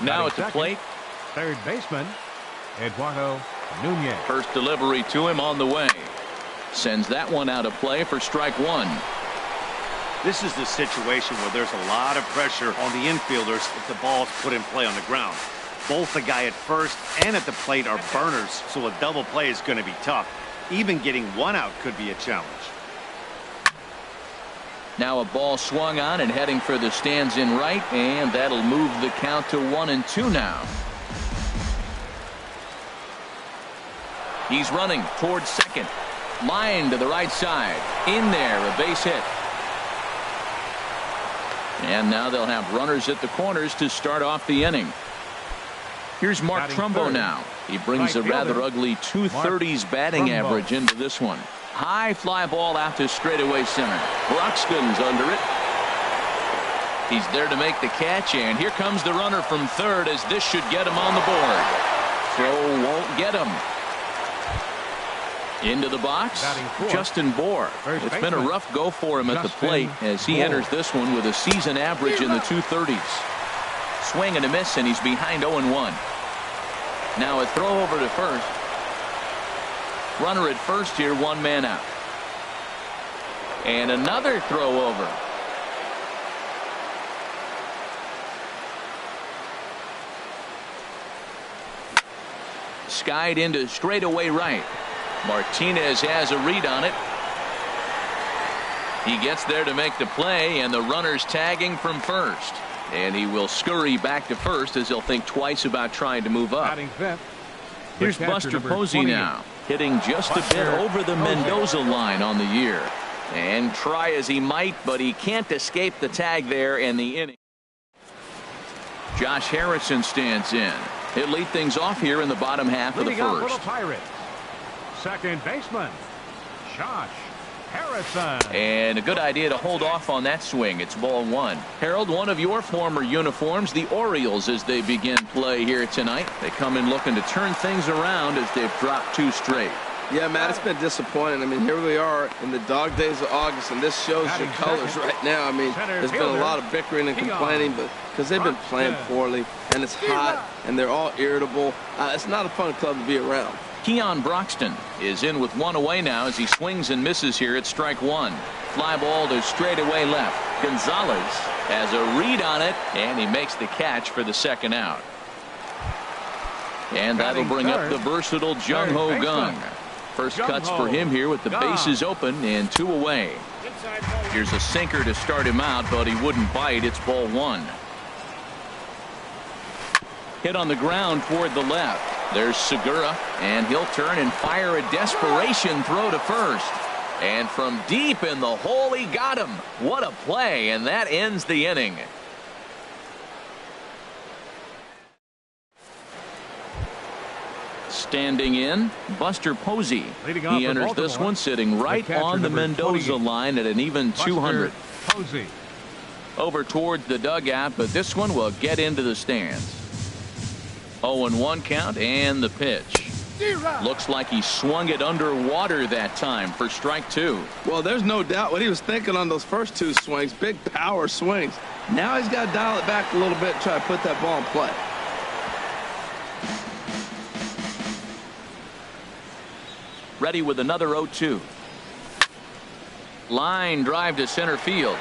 Now at the plate, third baseman Eduardo Nunez. First delivery to him on the way. Sends that one out of play for strike one. This is the situation where there's a lot of pressure on the infielders if the ball's put in play on the ground. Both the guy at first and at the plate are burners, so a double play is going to be tough. Even getting one out could be a challenge. Now a ball swung on and heading for the stands in right, and that'll move the count to 1-2 now. He's running towards second. Line to the right side. In there, a base hit. And now they'll have runners at the corners to start off the inning. Here's Mark Trumbo now. He brings a rather ugly 230s batting average into this one. High fly ball out to straightaway center. Broxton's under it. He's there to make the catch, and here comes the runner from third as this should get him on the board. Throw won't get him. Into the box, Justin Bour. It's been a rough go for him at the plate as he enters this one with a season average in the 230s. Swing and a miss, and he's behind 0-1. Now a throw over to first. Runner at first here, one man out. And another throw over. Skied into straightaway right. Martinez has a read on it. He gets there to make the play, and the runner's tagging from first. And he will scurry back to first as he'll think twice about trying to move up. Here's Buster Posey now, hitting just a bit over the Mendoza line on the year. And try as he might, but he can't escape the tag there in the inning. Josh Harrison stands in. He'll lead things off here in the bottom half of the first. Second baseman Josh Harrison. And a good idea to hold off on that swing. It's ball one. Harold, one of your former uniforms, the Orioles, as they begin play here tonight. They come in looking to turn things around as they've dropped two straight. Yeah, Matt, it's been disappointing. I mean, here we are in the dog days of August, and this shows your colors right now. I mean, there's been a lot of bickering and complaining, but because they've been playing poorly, and it's hot, and they're all irritable. It's not a fun club to be around. Keon Broxton is in with one away now as he swings and misses here at strike one. Fly ball to straightaway left. Gonzalez has a read on it, and he makes the catch for the second out. And that'll bring up the versatile Jung Ho Gung. First cuts for him here with the bases open and two away. Here's a sinker to start him out, but he wouldn't bite. It's ball one. Hit on the ground toward the left. There's Segura, and he'll turn and fire a desperation throw to first. And from deep in the hole, he got him. What a play, and that ends the inning. Standing in, Buster Posey. He enters this one sitting right on the Mendoza line at an even 200. Posey. Over towards the dugout, but this one will get into the stands. 0-1 count and the pitch. Looks like he swung it underwater that time for strike two. Well, there's no doubt what he was thinking on those first two swings. Big power swings. Now he's got to dial it back a little bit and try to put that ball in play. Ready with another 0-2. Line drive to center field.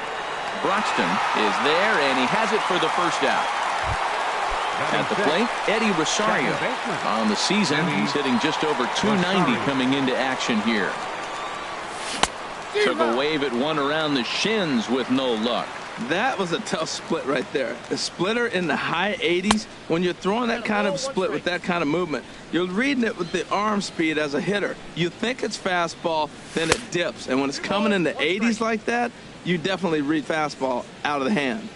Broxton is there, and he has it for the first out. At the plate, Eddie Rosario. On the season, he's hitting just over 290 coming into action here. Took a wave at one around the shins with no luck. That was a tough split right there. The splitter in the high 80s. When you're throwing that kind of split with that kind of movement, you're reading it with the arm speed as a hitter. You think it's fastball, then it dips. And when it's coming in the 80s like that, you definitely read fastball out of the hand.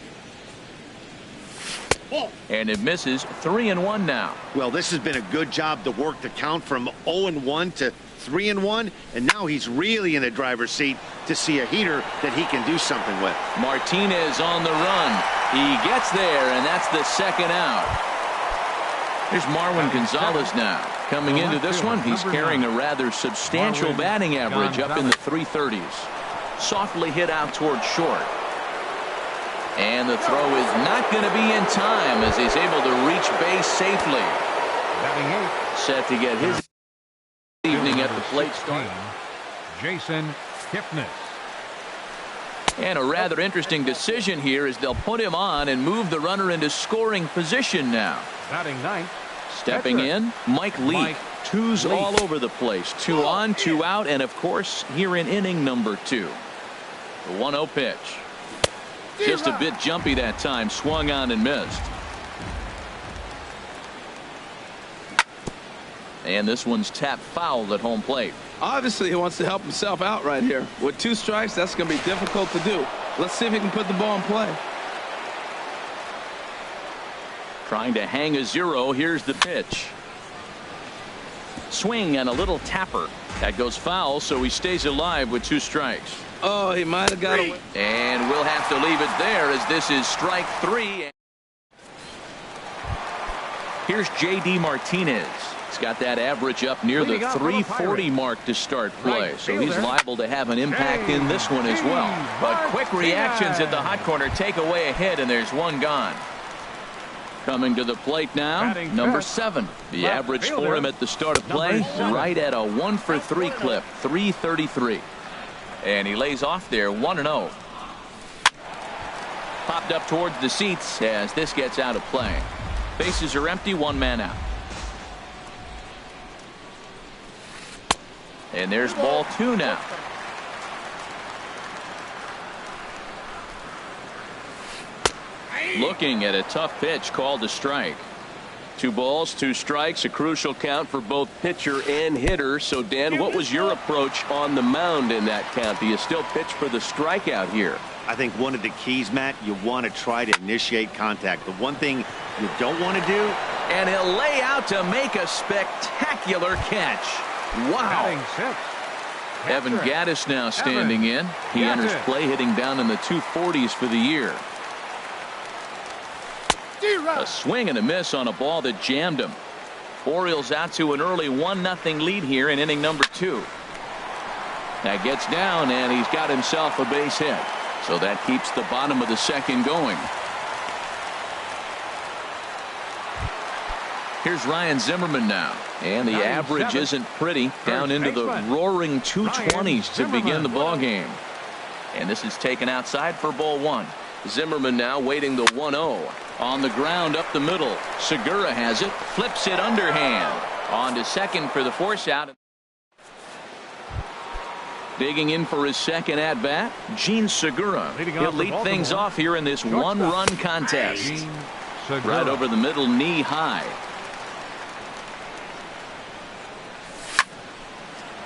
And it misses. 3-1 now. Well, this has been a good job to work the count from 0-1 to 3-1, and now he's really in the driver's seat to see a heater that he can do something with. Martinez on the run. He gets there, and that's the second out. Here's Marwin Gonzalez now. Coming into this one, he's carrying a rather substantial batting average up in the 330s. Softly hit out towards short. And the throw is not going to be in time as he's able to reach base safely. Batting 8. Set to get his evening at the plate start. Jason Kipnis. And a rather interesting decision here as they'll put him on and move the runner into scoring position now. Batting 9th. Stepping in, Mike Leake. Twos all over the place. 2 on, 2 out, and of course here in inning number 2. The 1-0 pitch. Just a bit jumpy that time. Swung on and missed. And this one's tapped foul at home plate. Obviously, he wants to help himself out right here. With 2 strikes, that's going to be difficult to do. Let's see if he can put the ball in play. Trying to hang a 0. Here's the pitch. Swing and a little tapper. That goes foul, so he stays alive with 2 strikes. Oh, he might have got away. And we'll have to leave it there as this is strike 3. Here's J.D. Martinez. He's got that average up near the 340 mark to start play, so he's liable to have an impact in this one as well. But quick reactions at the hot corner take away a hit, and there's 1 gone. Coming to the plate now, number 7. The average for him at the start of play, right at a 1-for-3 clip, 333. And he lays off there, 1-0. Popped up towards the seats as this gets out of play. Bases are empty, 1 man out. And there's ball 2 now. Looking at a tough pitch called a strike. 2 balls, 2 strikes, a crucial count for both pitcher and hitter. So, Dan, what was your approach on the mound in that count? Do you still pitch for the strikeout here? I think one of the keys, Matt, you want to try to initiate contact. The one thing you don't want to do. And he'll lay out to make a spectacular catch. Wow. Batting 6. Evan Gattis now standing in. He enters play hitting down in the 240s for the year. A swing and a miss on a ball that jammed him. Orioles out to an early 1-0 lead here in inning number 2. That gets down and he's got himself a base hit. So that keeps the bottom of the second going. Here's Ryan Zimmerman now. And the average isn't pretty. Down into the roaring 220s to begin the ball game. And this is taken outside for ball 1. Zimmerman now waiting the 1-0. On the ground up the middle. Segura has it. Flips it underhand. On to second for the force out. Digging in for his second at bat, Gene Segura. He'll lead things off here in this 1-run contest. Right over the middle, knee high.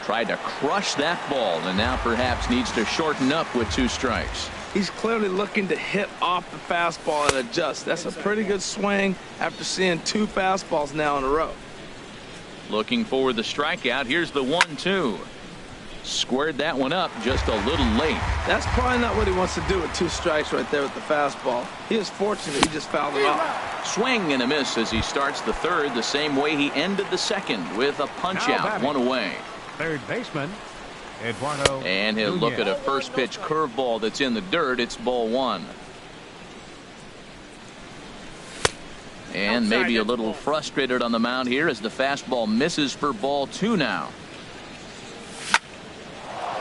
Tried to crush that ball and now perhaps needs to shorten up with 2 strikes. He's clearly looking to hit off the fastball and adjust. That's a pretty good swing after seeing 2 fastballs now in a row. Looking for the strikeout. Here's the 1-2. Squared that one up just a little late. That's probably not what he wants to do with 2 strikes right there with the fastball. He is fortunate he just fouled it off. Swing and a miss as he starts the third the same way he ended the second with a punch out, 1 away. Third baseman Eduardo. And he'll look at a first pitch curveball that's in the dirt. It's ball 1. And maybe a little frustrated on the mound here as the fastball misses for ball 2 now.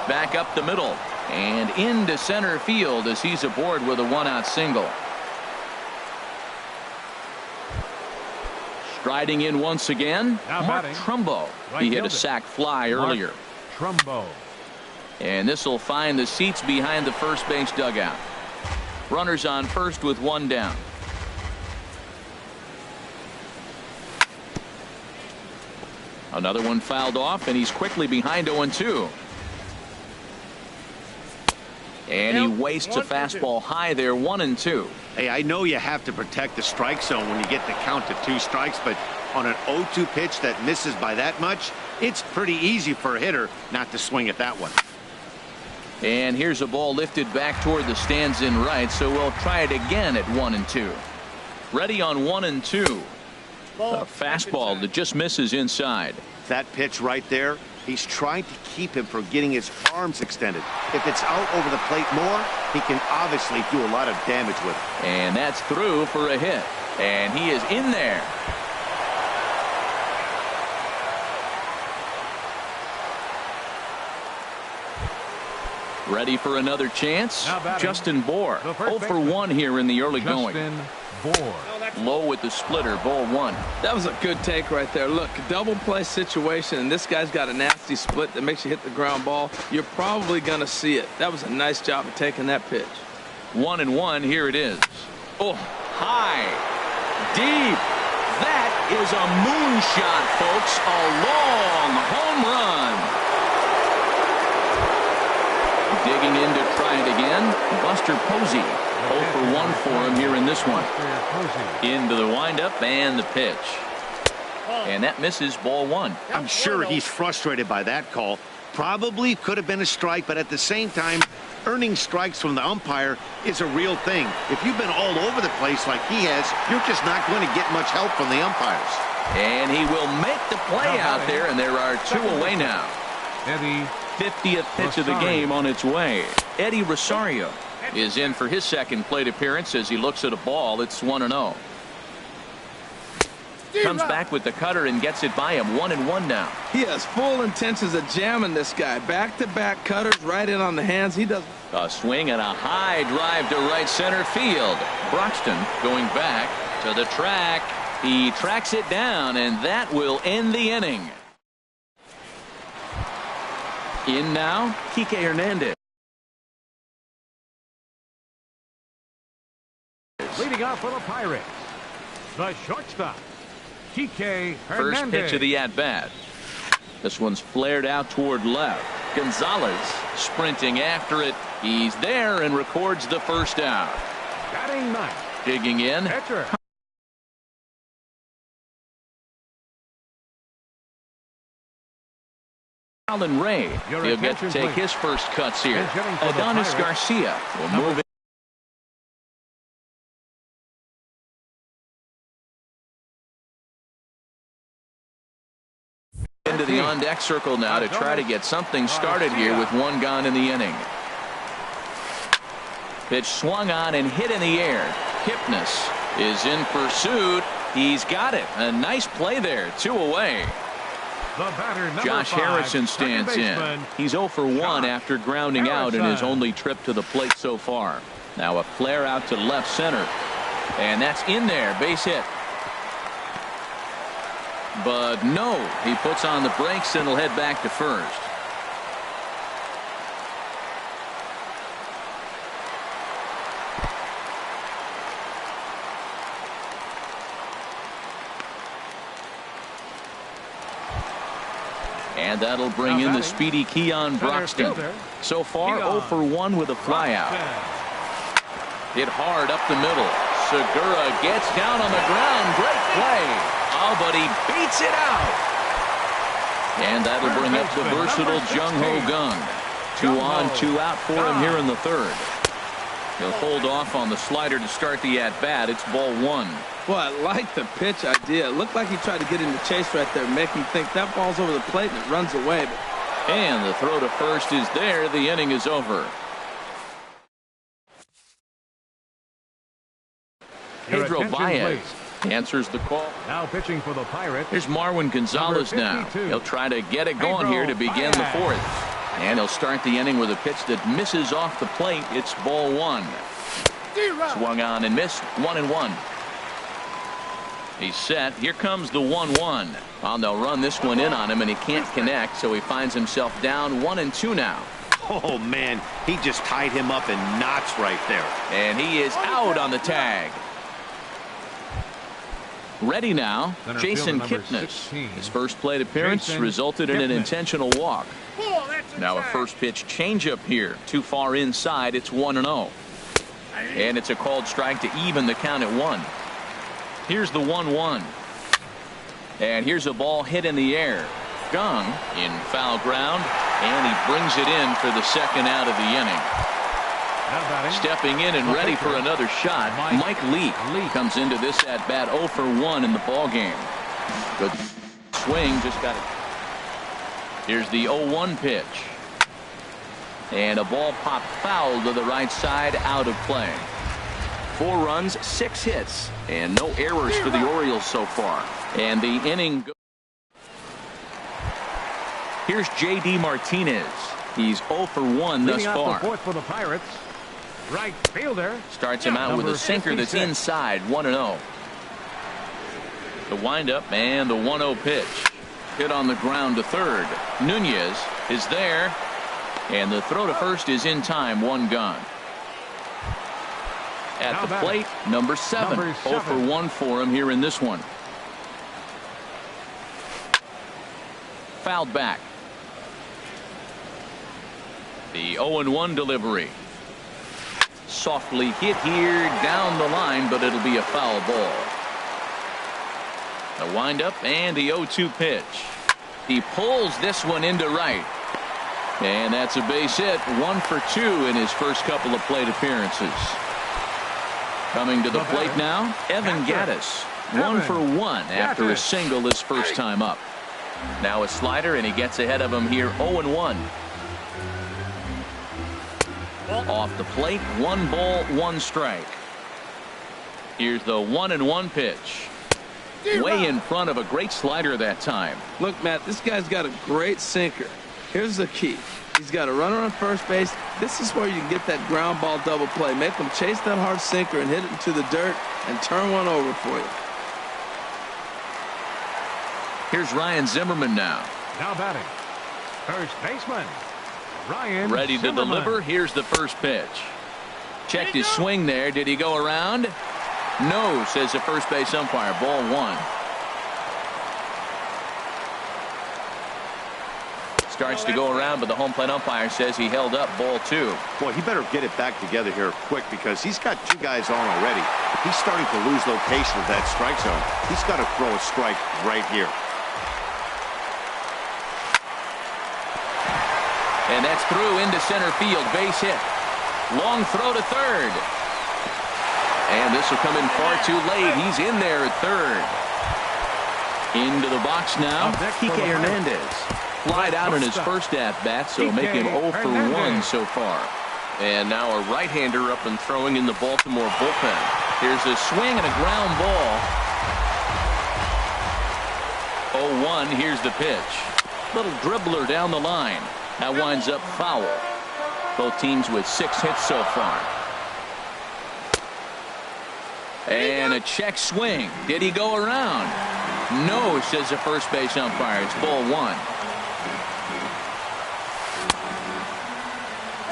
Back up the middle and into center field as he's aboard with a 1-out single. Striding in once again, Mark Trumbo. He hit a sac fly earlier. Trumbo. And this will find the seats behind the first base dugout. Runners on first with 1 down. Another one fouled off, and he's quickly behind 0-2. And he wastes a fastball high there, 1-2. Hey, I know you have to protect the strike zone when you get the count to 2 strikes, but on an 0-2 pitch that misses by that much, it's pretty easy for a hitter not to swing at that one. And here's a ball lifted back toward the stands in right, so we'll try it again at 1-2. Ready on 1-2. A fastball that just misses inside. That pitch right there, he's trying to keep him from getting his arms extended. If it's out over the plate more, he can obviously do a lot of damage with it. And that's through for a hit. And he is in there. Ready for another chance? Justin Bour. 0 for 1 here in the early going. Bour. Low with the splitter, ball 1. That was a good take right there. Look, double play situation, and this guy's got a nasty split that makes you hit the ground ball. You're probably going to see it. That was a nice job of taking that pitch. 1-1, here it is. Oh, high, deep. That is a moonshot, folks. A long home run. Digging in to try it again, Buster Posey. 0 for 1 for him here in this one. Into the windup and the pitch. And that misses, ball 1. I'm sure he's frustrated by that call. Probably could have been a strike, but at the same time, earning strikes from the umpire is a real thing. If you've been all over the place like he has, you're just not going to get much help from the umpires. And he will make the play out there, and there are 2 away now. Eddie 50th pitch of the game on its way. Eddie Rosario is in for his second plate appearance as he looks at a ball. It's 1-0. Comes back with the cutter and gets it by him. 1-1 now. He has full intentions of jamming this guy. Back-to-back cutters right in on the hands. He does. A swing and a high drive to right center field. Broxton going back to the track. He tracks it down, and that will end the inning. In now, Kike Hernandez. leading off for the Pirates, the shortstop, Kike Hernandez. First pitch of the at-bat. This one's flared out toward left. Gonzalez sprinting after it. He's there and records the first out. Batting ninth. Digging in. Pitcher. Alan Ray. He'll get to take his first cuts here. Adonis Garcia will move it. Into the on-deck circle now to try to get something started here with one gone in the inning. Pitch swung on and hit in the air. Kipnis is in pursuit. He's got it. A nice play there. 2 away. The batter, Josh Harrison stands in. He's 0 for 1 after grounding out in his only trip to the plate so far. Now a flare out to left center. And that's in there. Base hit. But no, he puts on the brakes and will head back to first. And that'll bring in the speedy Keon Broxton. So far, 0 for 1 with a flyout. Hit hard up the middle. Segura gets down on the ground. Great play. Oh, but he beats it out. And that'll bring up the versatile Jung-Ho Kang. 2 on, 2 out for him here in the third. He'll hold off on the slider to start the at-bat. It's ball 1. Well, I like the pitch idea. It looked like he tried to get in the chase right there, make him think that ball's over the plate and it runs away. And the throw to first is there. The inning is over. Pedro Baez answers the call. Now pitching for the Pirates. Here's Marwin Gonzalez now. He'll try to get it going here to begin the fourth. And he'll start the inning with a pitch that misses off the plate. It's ball 1. Swung on and missed. 1-1. He's set. Here comes the 1-1. Well, they'll run this one in on him, and he can't connect, so he finds himself down 1-2 now. Oh, man, he just tied him up in knots right there. And he is out on the tag. Ready now, Jason Kipnis. His first plate appearance resulted in an intentional walk. Now a first pitch changeup here. Too far inside. It's 1-0. And it's a called strike to even the count at 1. Here's the 1-1. And here's a ball hit in the air. Kang in foul ground. And he brings it in for the second out of the inning. Stepping in and ready for another shot, Mike Leake comes into this at bat 0 for 1 in the ball game. Good swing, just got it. Here's the 0-1 pitch. And a ball popped foul to the right side, out of play. 4 runs, 6 hits, and no errors for the Orioles so far. And the inning. Here's J.D. Martinez. He's 0 for 1 thus far. Fourth for the Pirates. Right fielder. Starts him out with a sinker that's inside, 1-0. The windup and the 1-0 pitch. Hit on the ground to third. Nunez is there. And the throw to first is in time, 1 gone. At the plate, number 7. 0 for 1 for him here in this one. Fouled back. The 0-1 delivery. Softly hit here down the line, but it'll be a foul ball. The windup and the 0-2 pitch. He pulls this one into right. And that's a base hit. 1 for 2 in his first couple of plate appearances. Coming to the plate now, Evan Gattis. 1 for 1 after a single his first time up. Now a slider, and he gets ahead of him here, 0-1. Off the plate, 1 ball, 1 strike. Here's the 1-1 pitch. Way in front of a great slider that time. Look, Matt, this guy's got a great sinker. Here's the key. He's got a runner on first base. This is where you can get that ground ball double play. Make him chase that hard sinker and hit it into the dirt and turn one over for you. Here's Ryan Zimmerman now. Now batting. First baseman, Ryan ready to Zimmerman. deliver. Here's the first pitch. Checked his swing there. Did he go around? No, says the first base umpire. Ball 1. Starts to go around, but the home plate umpire says he held up. Ball 2. Boy, he better get it back together here quick, because he's got 2 guys on already. He's starting to lose location of that strike zone. He's got to throw a strike right here. And that's through into center field. Base hit. Long throw to third. And this will come in far too late. He's in there at third. Into the box now, Kike Hernandez. Flied out in his first at-bat, so make him 0 for 1 so far. And now a right-hander up and throwing in the Baltimore bullpen. Here's a swing and a ground ball. 0-1, here's the pitch. Little dribbler down the line. That winds up foul. Both teams with 6 hits so far. And a check swing. Did he go around? No, says the first base umpire. It's ball 1.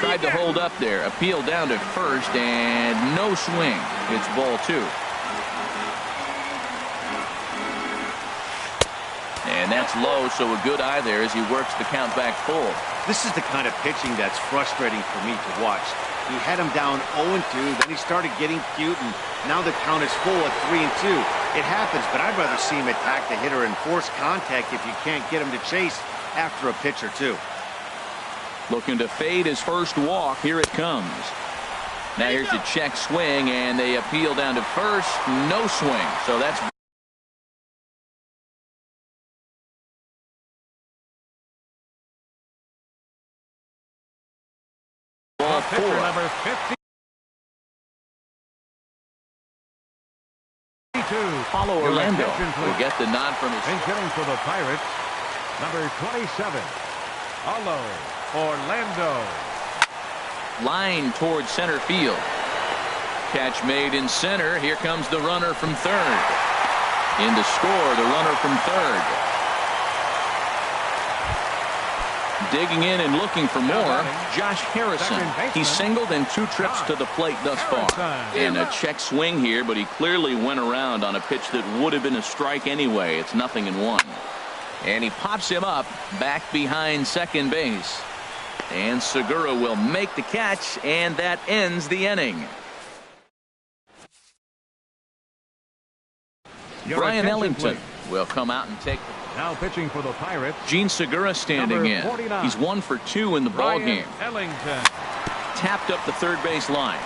Tried to hold up there. Appeal down to first, and no swing. It's ball 2. And that's low, so a good eye there as he works the count back full. This is the kind of pitching that's frustrating for me to watch. He had him down 0-2, then he started getting cute, and now the count is full at 3-2. It happens, but I'd rather see him attack the hitter and force contact if you can't get him to chase after a pitch or 2. Looking to fade his first walk. Here it comes. Now here's the check swing, and they appeal down to first. No swing. So that's ball 4. Number 52. Paulo Orlando will get the nod from his. Pinch hitting for the Pirates, number 27, Paulo Orlando. Line towards center field. Catch made in center. Here comes the runner from third. In to score, the runner from third. Digging in and looking for more, Josh Harrison. He singled in 2 trips to the plate thus far. And a check swing here, but he clearly went around on a pitch that would have been a strike anyway. It's 0-1. And he pops him up back behind second base. And Segura will make the catch, and that ends the inning. Brian Ellington will come out and take. Now pitching for the Pirates, Gene Segura standing in. 49. He's 1 for 2 in the ball game. Ellington. tapped up the third base line.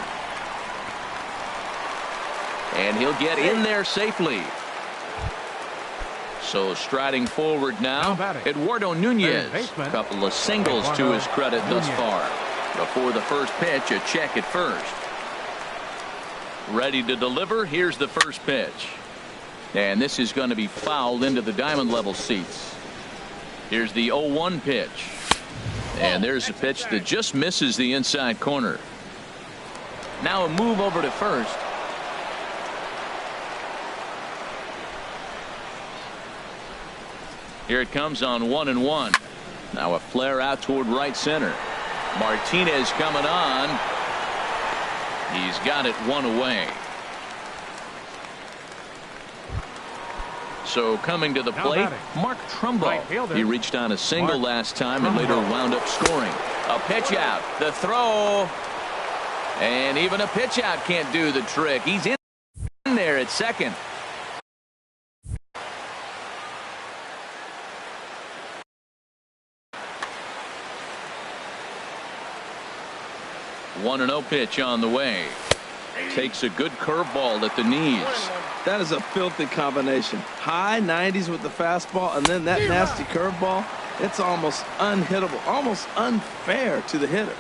And he'll get in there safely. So striding forward now, Eduardo Nunez. A couple of singles to his credit thus far. Before the first pitch, a check at first. Ready to deliver. Here's the first pitch. And this is going to be fouled into the diamond level seats. Here's the 0-1 pitch. And there's a pitch that just misses the inside corner. Now a move over to first. Here it comes on 1-1. Now a flare out toward right center. Martinez coming on. He's got it one away. So coming to the plate, Mark Trumbo. He reached on a single last time and later wound up scoring. A pitch out. The throw. And even a pitch out can't do the trick. He's in there at second. One 1-0 pitch on the way. Takes a good curveball at the knees. That is a filthy combination. High 90s with the fastball and then that nasty curveball. It's almost unhittable, almost unfair to the hitter.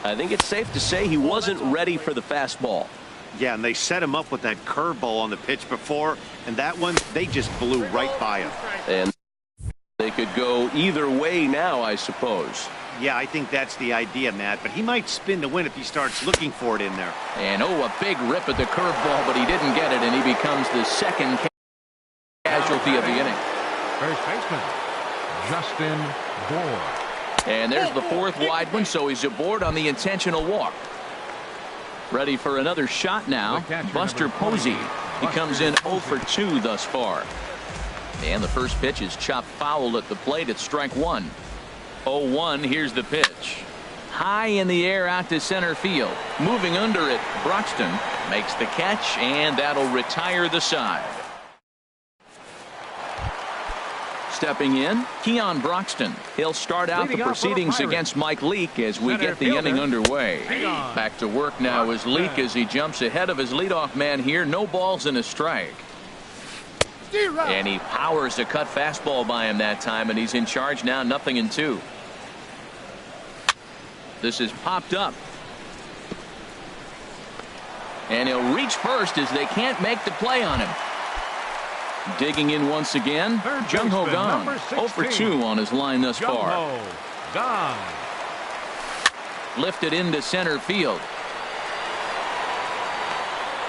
I think it's safe to say he wasn't ready for the fastball. Yeah, and they set him up with that curveball on the pitch before, and that one, they just blew right by him. And they could go either way now, I suppose. Yeah, I think that's the idea, Matt, but he might spin to win if he starts looking for it in there. And a big rip at the curveball, but he didn't get it, and he becomes the second casualty of the inning. First baseman, Justin Bour. And there's the fourth wide one, so he's aboard on the intentional walk. Ready for another shot now. Buster Posey. He comes in 0 for 2 thus far. And the first pitch is chopped foul at the plate at strike one. 0-1. Here's the pitch. High in the air out to center field. Moving under it, Broxton makes the catch, and that'll retire the side. Stepping in, Keon Broxton. He'll start out the proceedings against Mike Leake as we get the inning underway. Back to work now is Leake as he jumps ahead of his leadoff man here. No balls and a strike. And he powers a cut fastball by him that time, and he's in charge now, 0-2. This is popped up. And he'll reach first as they can't make the play on him. Digging in once again, Jung Ho Kang, 0 for 2 on his line thus far. Lifted into center field.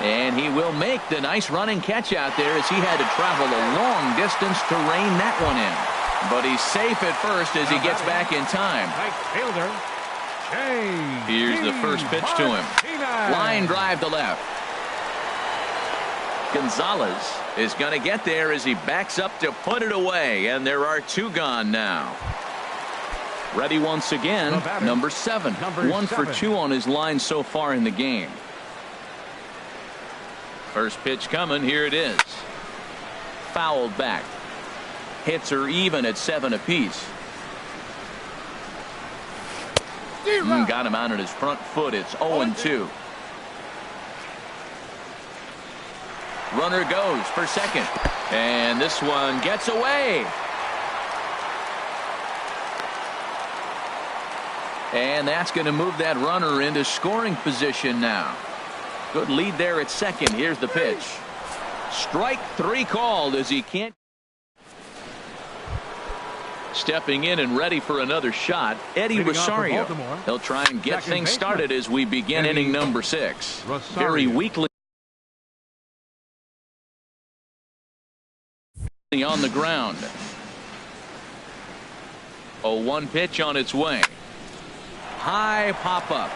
And he will make the nice running catch out there as he had to travel a long distance to rein that one in. But he's safe at first as he gets back in time. Here's the first pitch to him. Line drive to left. Gonzalez is going to get there as he backs up to put it away. And there are 2 gone now. Ready once again, number 7. 1 for 2 on his line so far in the game. First pitch coming. Here it is. Fouled back. Hits are even at 7 apiece. Got him out on his front foot. It's 0-2. Runner goes for second. And this one gets away. And that's going to move that runner into scoring position now. Good lead there at second. Here's the pitch. Strike 3 called as he can't. Stepping in and ready for another shot, Eddie Rosario. He'll try and get things started as we begin inning number 6. Very weakly on the ground. 0-1 pitch on its way. High pop up.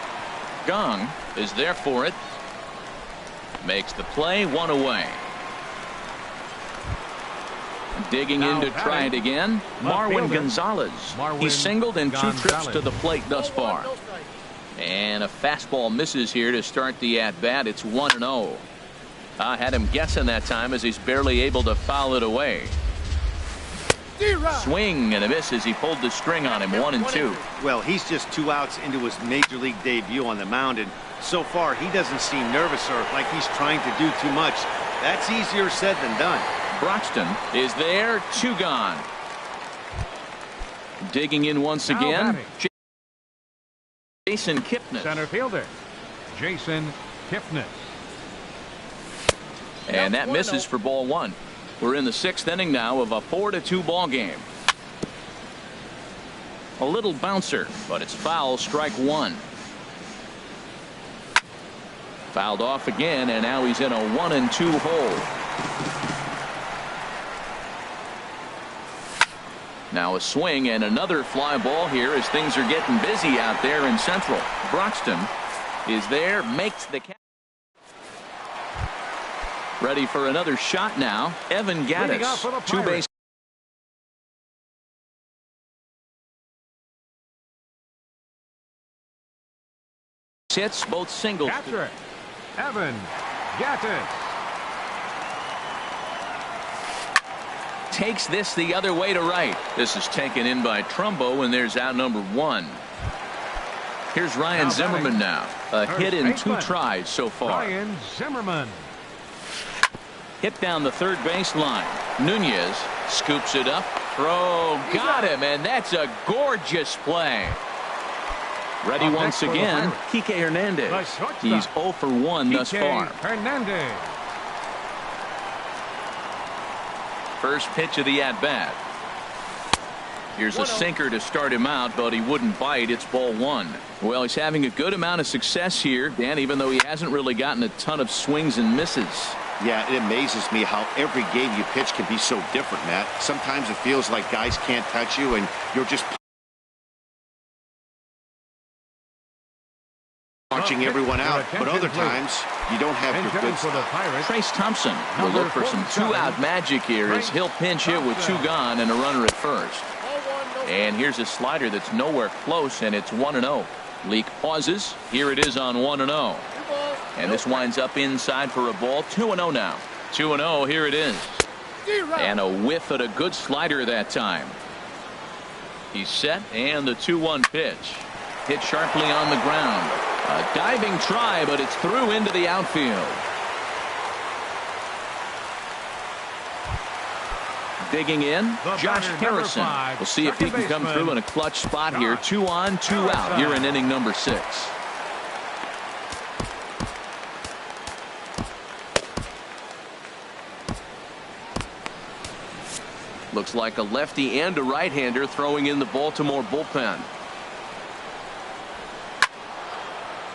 Kang is there for it. Makes the play, 1 away. Digging in to try it again, Marwin Gonzalez. He's singled in 2 trips to the plate thus far. And a fastball misses here to start the at-bat. It's 1-0. I had him guessing that time as he's barely able to foul it away. Swing and a miss as he pulled the string on him. 1-2. Well, he's just 2 outs into his major league debut on the mound, and so far he doesn't seem nervous or like he's trying to do too much. That's easier said than done. Broxton is there. 2 gone. Digging in once Now again. batting. Jason Kipnis. Center fielder, Jason Kipnis. And that misses for ball 1. We're in the 6th inning now of a 4-2 ball game. A little bouncer, but it's foul. Strike 1. Fouled off again, and now he's in a 1-2 hole. Now a swing and another fly ball here as things are getting busy out there in Central. Broxton is there, makes the catch. Ready for another shot now. Evan Leading off for the Gattis, 2 base. Hits, both singles. Catcher, Evan Gattis. Takes this the other way to right. This is taken in by Trumbo, and there's out number 1. Here's Ryan Now Zimmerman now. A First hit in 2 baseman, tries so far. Ryan Zimmerman. Hit down the third baseline. Nunez scoops it up. Throw, got him, and that's a gorgeous play. Ready Up once next for the again, Pirates. Kike Hernandez. The shortstop. He's 0 for 1 thus Kike far. Hernandez. First pitch of the at-bat. Here's a sinker to start him out, but he wouldn't bite. It's ball 1. Well, he's having a good amount of success here, Dan, even though he hasn't really gotten a ton of swings and misses. Yeah, it amazes me how every game you pitch can be so different, Matt. Sometimes it feels like guys can't touch you and you're just punching everyone out, but other times you don't have your good For the stuff. Pirates, Trace Thompson will Number look for some 47. 2-out magic here as he'll pinch hit with 2 gone and a runner at first. And here's a slider that's nowhere close, and it's 1-0. Leak pauses. Here it is on 1-0. And this winds up inside for a ball. 2-0 now. 2-0. Here it is. And a whiff at a good slider that time. He's set, and the 2-1 pitch. Hit sharply on the ground. A diving try, but it's through into the outfield. Digging in, The Josh batter, number Harrison. 5, We'll see if he second can come baseman, through in a clutch spot here. Josh 2 on, 2 out Harrison. here in inning number 6. Looks like a lefty and a right-hander throwing in the Baltimore bullpen.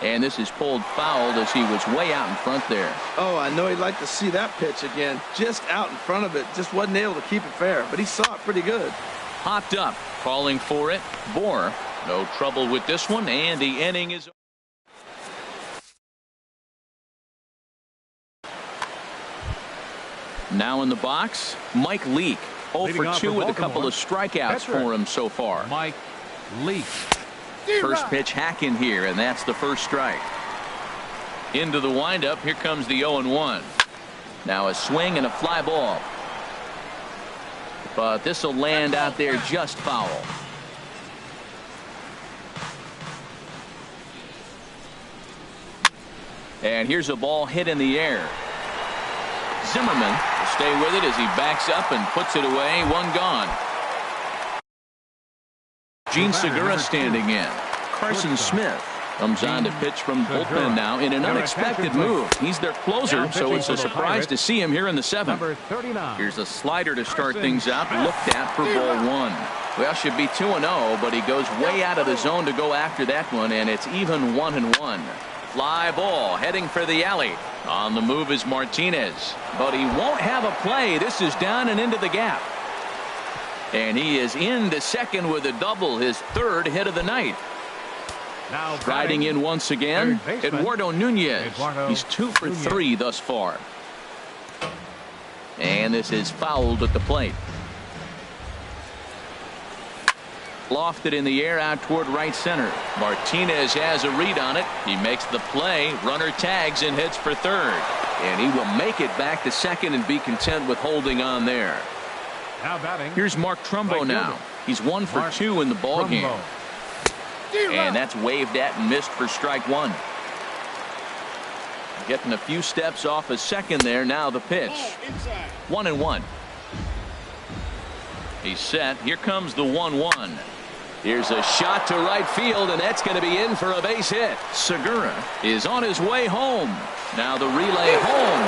And this is pulled fouled as he was way out in front there. Oh, I know he'd like to see that pitch again. Just out in front of it. Just wasn't able to keep it fair, but he saw it pretty good. Popped up, calling for it. Bohr, no trouble with this one, and the inning is. Now in the box, Mike Leake. 0 Leading for off 2 for with a couple Baltimore, of strikeouts pitcher, for him so far. Mike Leake. First pitch hack in here, and that's the first strike. Into the windup, here comes the 0-1. Now a swing and a fly ball. But this will land out there just foul. And here's a ball hit in the air. Zimmerman will stay with it as he backs up and puts it away. 1 gone. Gene Segura standing in. Carson Smith comes on to pitch from the bullpen now in an unexpected move. He's their closer, so it's a surprise to see him here in the 7th. Number 39. Here's a slider to start things out. Looked at for ball 1. Well, should be 2-0, but he goes way out of the zone to go after that one, and it's even 1-1. Fly ball heading for the alley. On the move is Martinez, but he won't have a play. This is down and into the gap. And he is into second with a double, his 3rd hit of the night. Now Riding batting, in once again, third baseman, Eduardo Nunez. Eduardo He's 2 for Nunez. 3 thus far. And this is fouled at the plate. Lofted in the air out toward right center. Martinez has a read on it. He makes the play. Runner tags and hits for 3rd. And he will make it back to 2nd and be content with holding on there. Now batting. Here's Mark Trumbo Right now. fielder. He's 1 for Mark 2 in the ball game. Trumbo. And that's waved at and missed for strike 1. Getting a few steps off a second there. Now the pitch. 1-1. He's set. Here comes the 1-1. Here's a shot to right field, and that's going to be in for a base hit. Segura is on his way home. Now the relay home,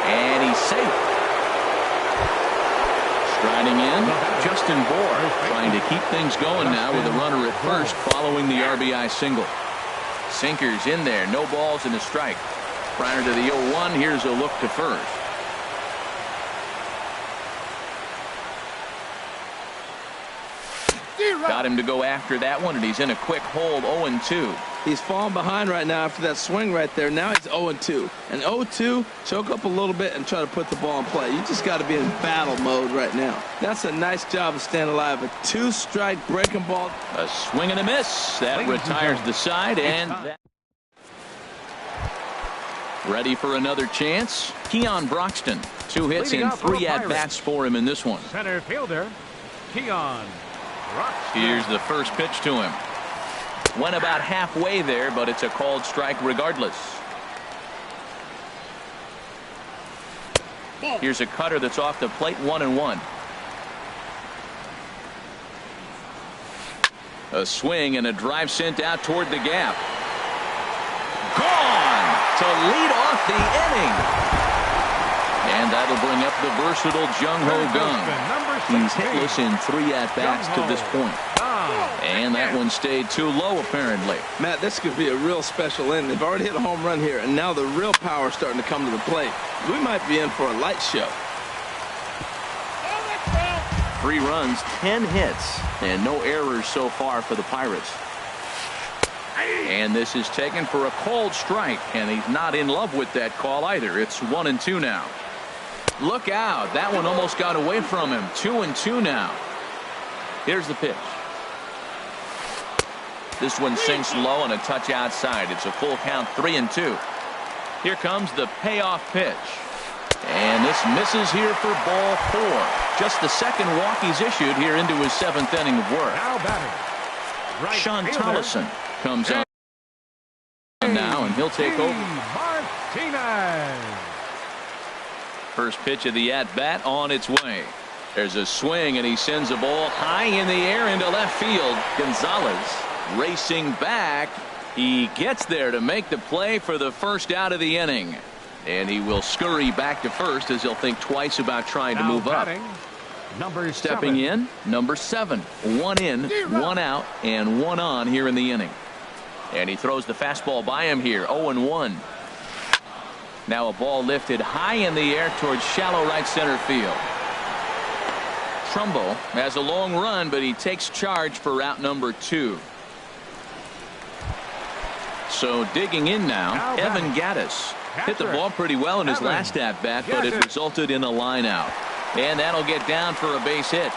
and he's safe. Striding in, Justin Bour, trying to keep things going now with a runner at first following the RBI single. Sinkers in there, no balls and a strike. Prior to the 0-1, here's a look to first. Got him to go after that one, and he's in a quick hold. 0-2. He's falling behind right now after that swing right there. Now he's 0-2. And 0-2, choke up a little bit and try to put the ball in play. You just got to be in battle mode right now. That's a nice job of staying alive. A 2-strike breaking ball. A swing and a miss. That retires the side, and that. Ready for another chance. Keon Broxton. 2 hits and 3 at-bats for him in this one. Center fielder, Keon Broxton. Here's the first pitch to him. Went about halfway there, but it's a called strike regardless. Here's a cutter that's off the plate. 1-1. A swing and a drive sent out toward the gap. Gone to lead off the inning. And that'll bring up the versatile Jung Ho Kang. He's hitless in 3 at-bats to this point. And that one stayed too low, apparently. Matt, this could be a real special inning. They've already hit a home run here, and now the real power is starting to come to the plate. We might be in for a light show. 3 runs, 10 hits, and no errors so far for the Pirates. And this is taken for a called strike, and he's not in love with that call either. It's 1-2 now. Look out. That one almost got away from him. 2-2 now. Here's the pitch. This one sinks low and a touch outside. It's a full count, 3-2. Here comes the payoff pitch. And this misses here for ball 4. Just the second walk he's issued here into his 7th inning of work. Now batting. Right Sean fielder, Tollison comes out now, and he'll take over. Martinez. First pitch of the at-bat on its way. There's a swing, and he sends a ball high in the air into left field. Gonzalez racing back. He gets there to make the play for the first out of the inning. And he will scurry back to first as he'll think twice about trying to move up. Number Stepping 7. in, number 7. 1 in, 1 out, and 1 on here in the inning. And he throws the fastball by him here. 0-1. Now a ball lifted high in the air towards shallow right center field. Trumbo has a long run, but he takes charge for route number 2. So digging in now, Evan Gattis hit the ball pretty well in his last at-bat, but it resulted in a line out. And that'll get down for a base hit.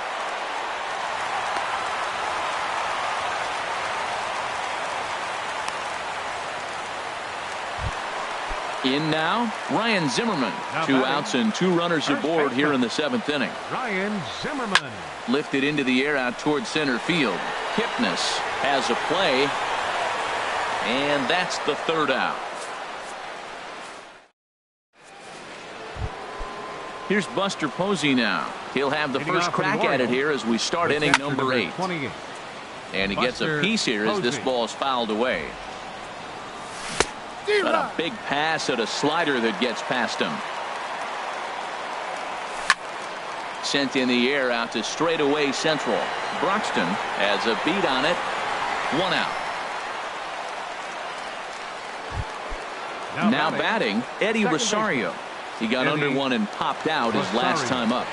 In now, Ryan Zimmerman. 2 outs and 2 runners aboard here in the 7th inning. Ryan Zimmerman. Lifted into the air out toward center field. Kipnis has a play. And that's the 3rd out. Here's Buster Posey now. He'll have the first crack at it here as we start inning number 8. And he gets a piece here as this ball is fouled away. But a big pass at a slider that gets past him. Sent in the air out to straightaway central. Broxton has a beat on it. 1 out. Now batting, Eddie Rosario. He got under one and popped out his last time up.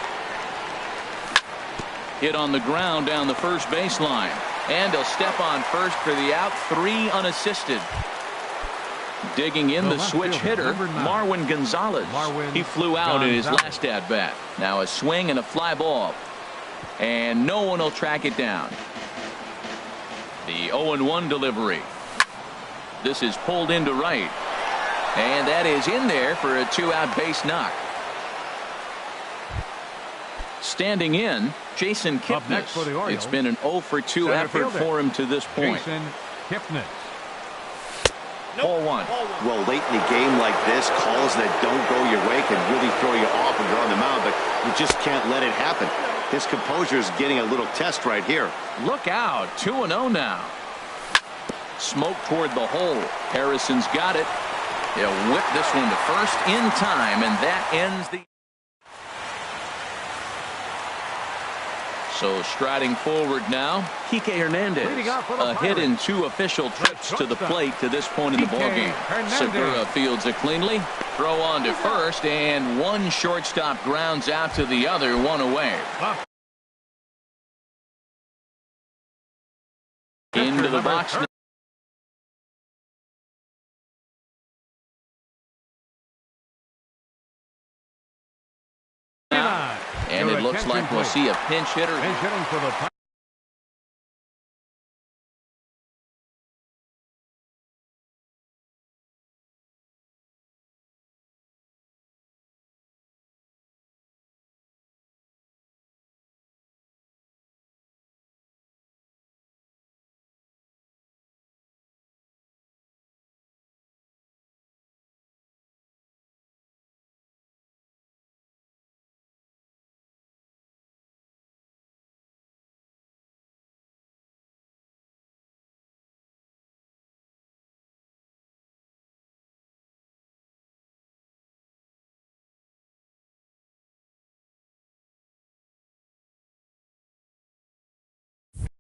Hit on the ground down the first baseline. And he'll step on first for the out. 3 unassisted. Digging in the switch hitter, Marwin Gonzalez. He flew out in his last at-bat. Now a swing and a fly ball. And no one will track it down. The 0-1 delivery. This is pulled into right. And that is in there for a 2-out base knock. Standing in, Jason Up next for the Kipnis. Orioles, It's been an 0 for 2 center effort fielder, for him to this point. Jason Kipnis. Ball one. Well, late in a game like this, calls that don't go your way can really throw you off when you're on the mound, but you just can't let it happen. His composure is getting a little test right here. Look out, 2-0 now. Smoke toward the hole. Harrison's got it. He'll whip this one to first in time, and that ends the... So striding forward now, Kike Hernandez. Leading off for the A hit in Pirates, 2 official trips to the shortstop, plate to this point in the Kike ballgame. Hernandez. Segura fields it cleanly. Throw on to first, and one shortstop grounds out to the other, one away. Into the box. Now, and it looks like we'll see a pinch hitter. Pinch hitting for the Pirates.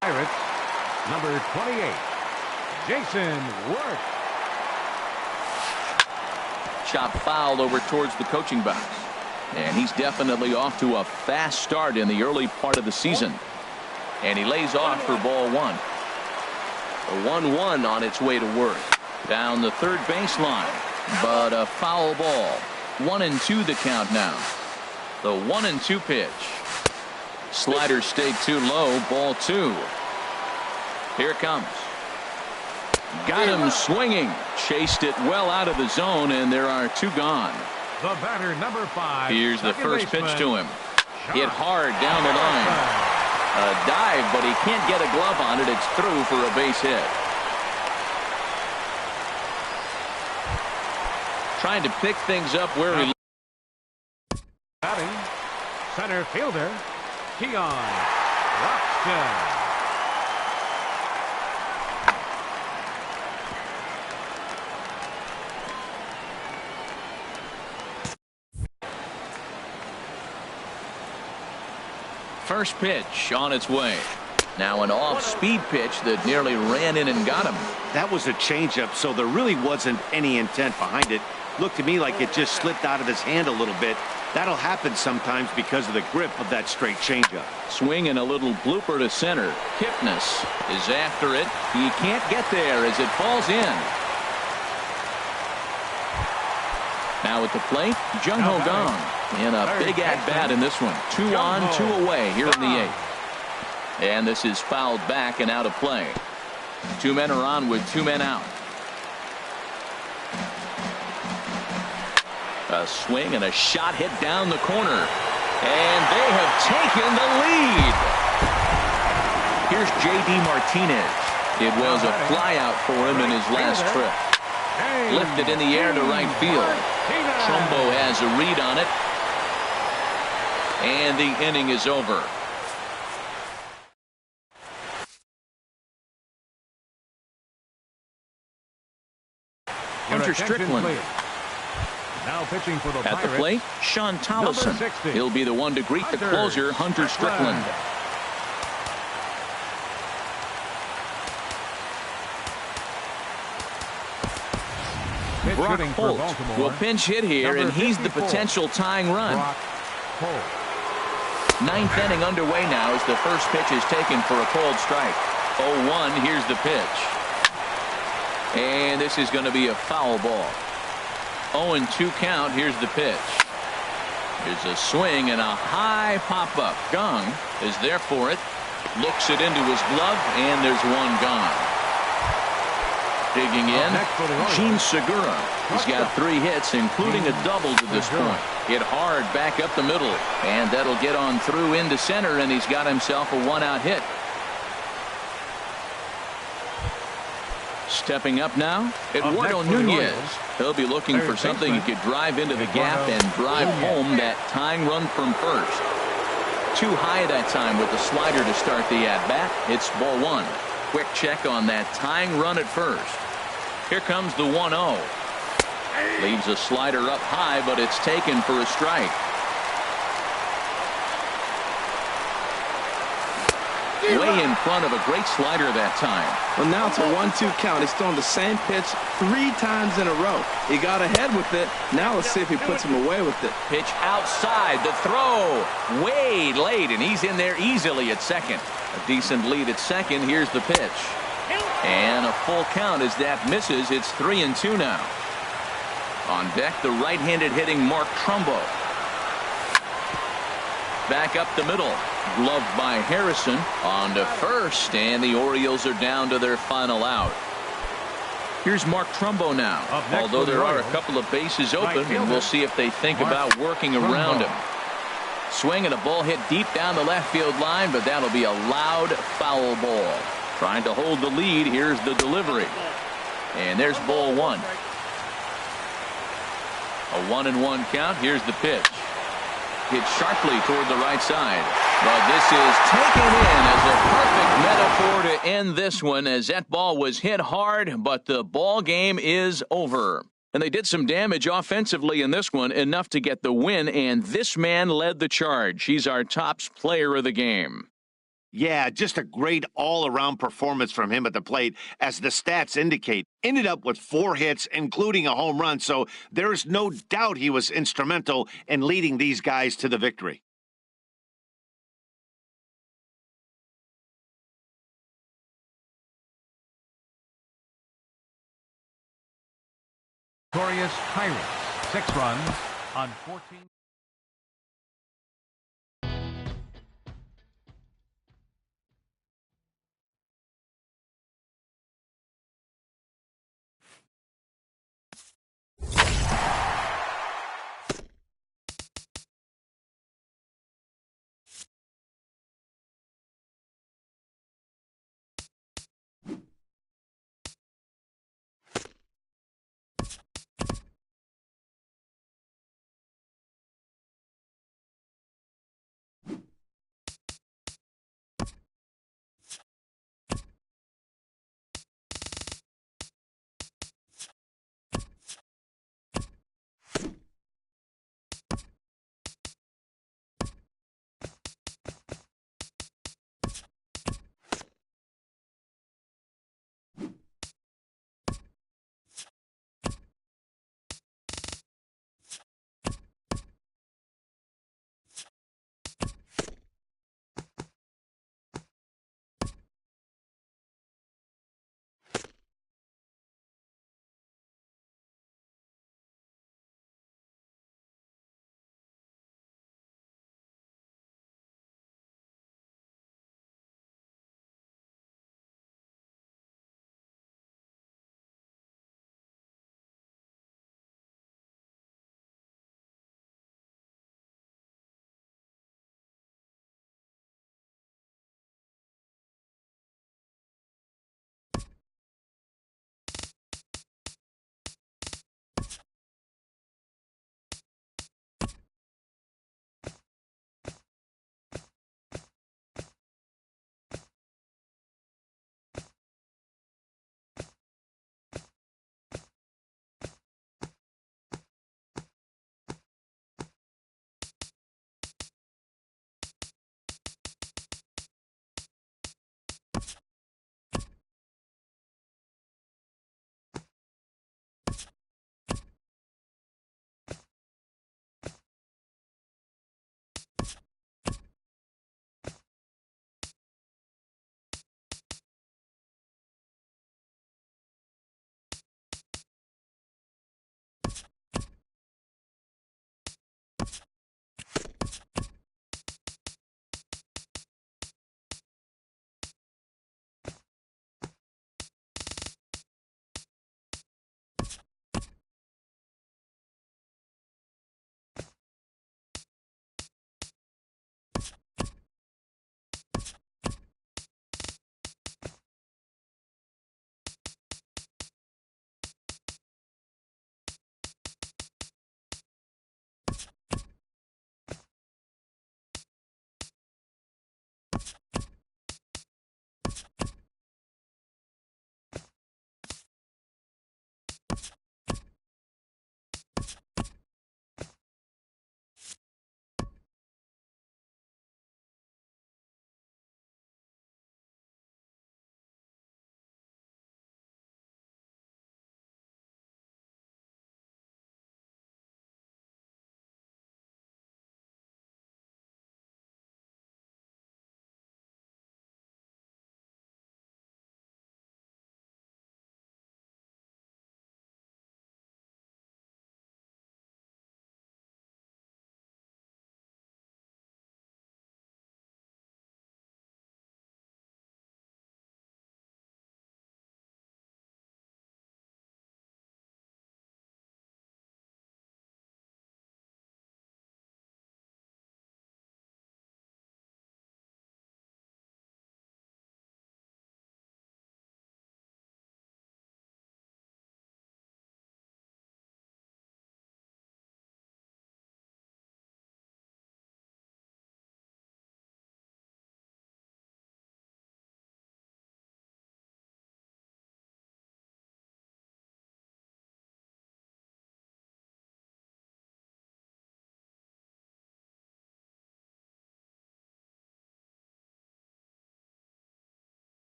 Pirates, number 28, Jason Worth. Chop fouled over towards the coaching box. And he's definitely off to a fast start in the early part of the season. And he lays off for ball one. The 1-1 on its way to Worth. Down the third baseline. But a foul ball. 1-2 the count now. The 1-2 pitch. Slider stayed too low. Ball two. Here it comes. Got him swinging. Chased it well out of the zone, and there are two gone. The batter, number 5. Here's the first pitch to him. Hit hard down the line. A dive, but he can't get a glove on it. It's through for a base hit. Trying to pick things up where he... Batting, center fielder, Keon Roxton. First pitch on its way. Now an off-speed pitch that nearly ran in and got him. That was a changeup, so there really wasn't any intent behind it. Looked to me like it just slipped out of his hand a little bit. That'll happen sometimes because of the grip of that straight changeup. Swing and a little blooper to center. Kipnis is after it. He can't get there as it falls in. Now at the plate, Jung Ho Kang in a big at-bat in this one. 2 on, 2 away here in the 8th. And this is fouled back and out of play. 2 men are on with 2 men out. A swing and a shot hit down the corner. And they have taken the lead. Here's J.D. Martinez. It was a flyout for him in his last trip. Lifted in the air to right field. Trumbo has a read on it. And the inning is over. Hunter Strickland. Now pitching for the At the plate, Sean Tolleson. He'll be the one to greet the closer, Hunter Strickland. Brock Holt will pinch hit here, and he's the potential tying run. 9th inning underway now as the first pitch is taken for a cold strike. 0-1, here's the pitch. And this is going to be a foul ball. 0-2 count, here's the pitch. There's a swing and a high pop-up. Kang is there for it. Looks it into his glove, and there's one gone. Digging in, Gene Segura. He's got 3 hits, including a double to this point. Hit hard back up the middle, and that'll get on through into center, and he's got himself a 1-out hit. Stepping up now, Eduardo Nunez. He'll be looking for something he could drive into the gap and drive home that tying run from first. Too high that time with the slider to start the at-bat. It's ball 1. Quick check on that tying run at first. Here comes the 1-0. Leaves a slider up high, but it's taken for a strike. Way in front of a great slider that time. Well, now it's a 1-2 count. He's throwing the same pitch 3 times in a row. He got ahead with it. Now let's see if he puts him away with it. Pitch outside. The throw way late, and he's in there easily at second. A decent lead at second. Here's the pitch. And a full count as that misses. It's 3-2 now. On deck, the right-handed hitting Mark Trumbo. Back up the middle. Gloved by Harrison. On to first, and the Orioles are down to their final out. Here's Mark Trumbo now. Although there are a couple of bases open, and we'll see if they think about working around him. Swing and a ball hit deep down the left field line, but that'll be a loud foul ball. Trying to hold the lead. Here's the delivery. And there's ball 1. A 1-1 count. Here's the pitch. Hit sharply toward the right side. But this is taken in as a perfect metaphor to end this one, as that ball was hit hard, but the ball game is over. And they did some damage offensively in this one, enough to get the win, and this man led the charge. He's our top player of the game. Yeah, just a great all-around performance from him at the plate, as the stats indicate. Ended up with 4 hits, including a home run, so there's no doubt he was instrumental in leading these guys to the victory. Victorious Pirates, 6 runs on 14.